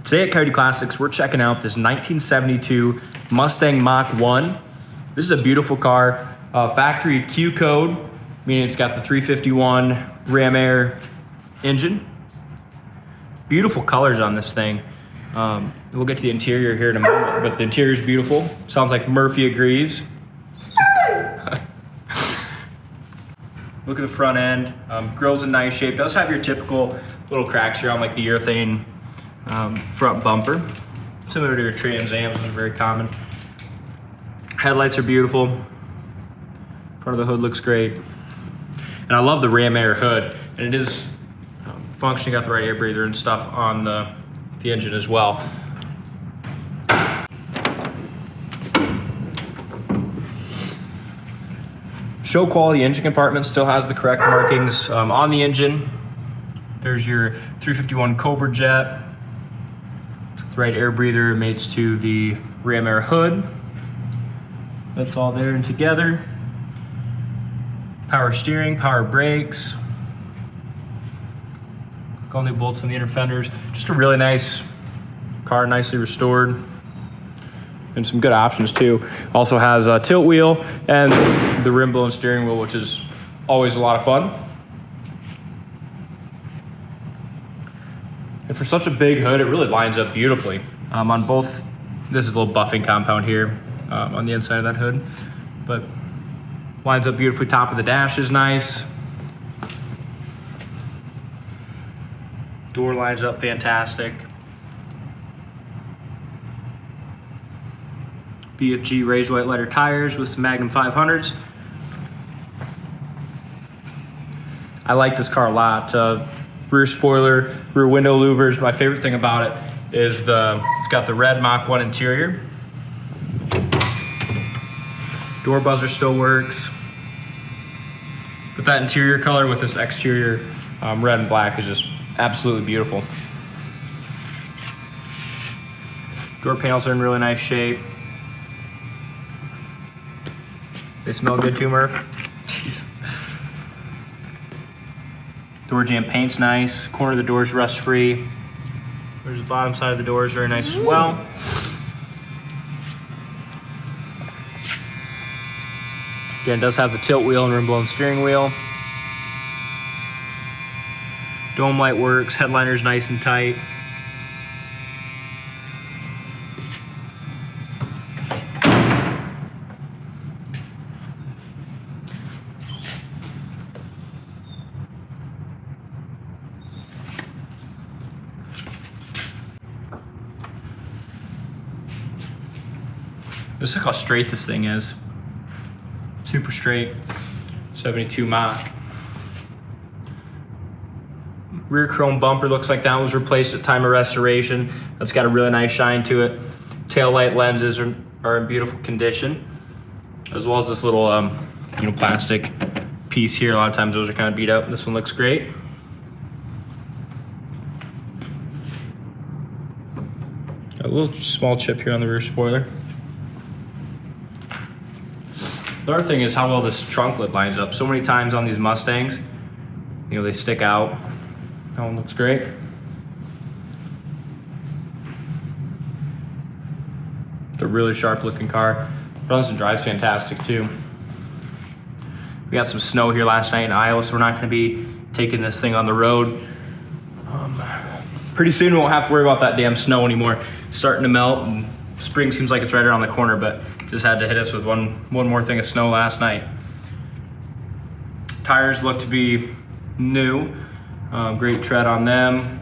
Today at Coyote Classics, we're checking out this 1972 Mustang Mach 1. This is a beautiful car, factory Q code, meaning it's got the 351 Ram Air engine. Beautiful colors on this thing. We'll get to the interior here in a moment, but the interior is beautiful. Sounds like Murphy agrees. Look at the front end. Grill's in nice shape. Does have your typical little cracks here on like the urethane front bumper. Similar to your Trans Ams, which are very common. Headlights are beautiful. Front of the hood looks great. And I love the Ram Air hood. And it is functioning, got the right air breather and stuff on the engine as well. Show quality engine compartment still has the correct markings on the engine. There's your 351 Cobra jet. The right air breather mates to the Ram Air hood. That's all there and together. Power steering, power brakes. All new bolts on the inner fenders. Just a really nice car, nicely restored. And some good options too. Also has a tilt wheel and the rim blown steering wheel, which is always a lot of fun. And for such a big hood, it really lines up beautifully. On both, this is a little buffing compound here on the inside of that hood, but lines up beautifully. Top of the dash is nice. Door lines up fantastic. BFG raised white letter tires with some Magnum 500s. I like this car a lot. Rear spoiler, rear window louvers. My favorite thing about it is it's got the red Mach 1 interior. Door buzzer still works. But that interior color with this exterior red and black is just absolutely beautiful. Door panels are in really nice shape. They smell good too, Murph. Jeez. Door jamb paint's nice. Corner of the door's rust-free. There's the bottom side of the door is very nice as well. Again, it does have the tilt wheel and rim-blown steering wheel. Dome light works. Headliner's nice and tight. Just look how straight this thing is. Super straight. 72 Mach. Rear chrome bumper looks like that was replaced at time of restoration. That's got a really nice shine to it. Tail light lenses are in beautiful condition, as well as this little plastic piece here. A lot of times those are kind of beat up. This one looks great. A little small chip here on the rear spoiler. The other thing is how well this trunk lid lines up. So many times on these Mustangs, they stick out. That one looks great. It's a really sharp looking car. Runs and drives fantastic too. We got some snow here last night in Iowa, so we're not gonna be taking this thing on the road. Pretty soon we won't have to worry about that damn snow anymore. It's starting to melt and spring seems like it's right around the corner, but just had to hit us with one more thing of snow last night. Tires look to be new. Great tread on them.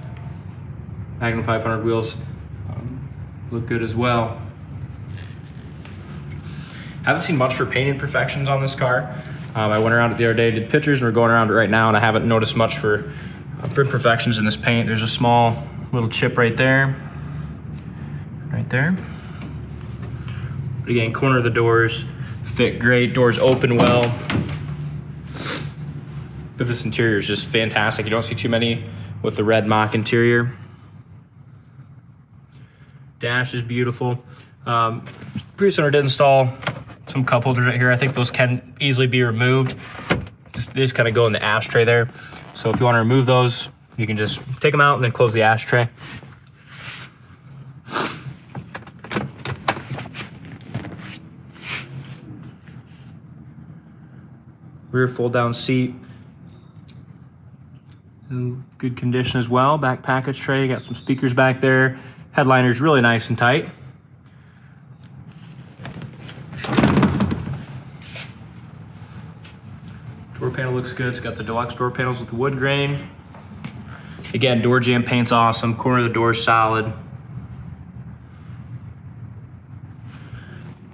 Magnum 500 wheels look good as well. Haven't seen much for paint imperfections on this car. I went around it the other day, did pictures, and we're going around it right now, and I haven't noticed much for imperfections in this paint. There's a small little chip right there. Right there. But again, corner of the doors fit great. Doors open well. But this interior is just fantastic. You don't see too many with the red Mach interior. Dash is beautiful. Previous owner did install some cup holders right here. I think those can easily be removed. They just kind of go in the ashtray there. So if you want to remove those, you can just take them out and then close the ashtray. Rear fold down seat. In good condition as well. Back package tray, got some speakers back there. Headliner's really nice and tight. Door panel looks good. It's got the deluxe door panels with the wood grain. Again, door jamb paint's awesome. Corner of the door is solid.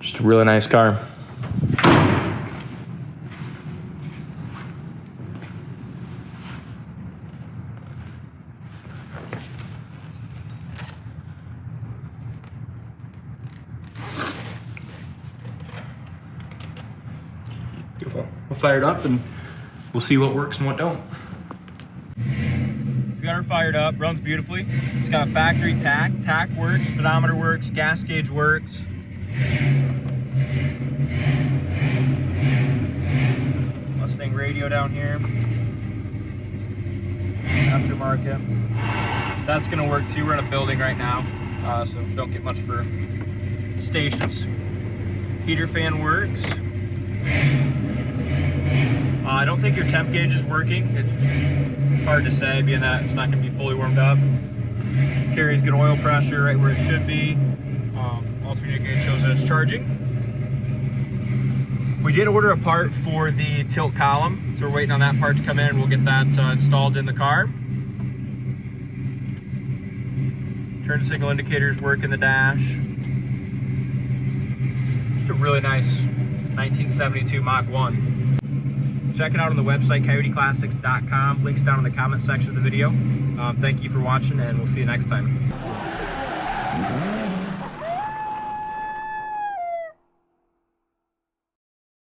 Just a really nice car. Beautiful. We'll fire it up and we'll see what works and what don't. We got her fired up, runs beautifully. It's got a factory tack. Tack works, speedometer works, gas gauge works. Mustang radio down here. Aftermarket. That's gonna work too. We're in a building right now, so don't get much for stations. Heater fan works. I don't think your temp gauge is working. It's hard to say, being that it's not going to be fully warmed up. Carries good oil pressure right where it should be. Alternator gauge shows that it's charging. We did order a part for the tilt column, so we're waiting on that part to come in. We'll get that installed in the car. Turn signal indicators work in the dash. Just a really nice 1972 Mach 1. Check it out on the website, coyoteclassics.com. Links down in the comment section of the video. Thank you for watching, and we'll see you next time.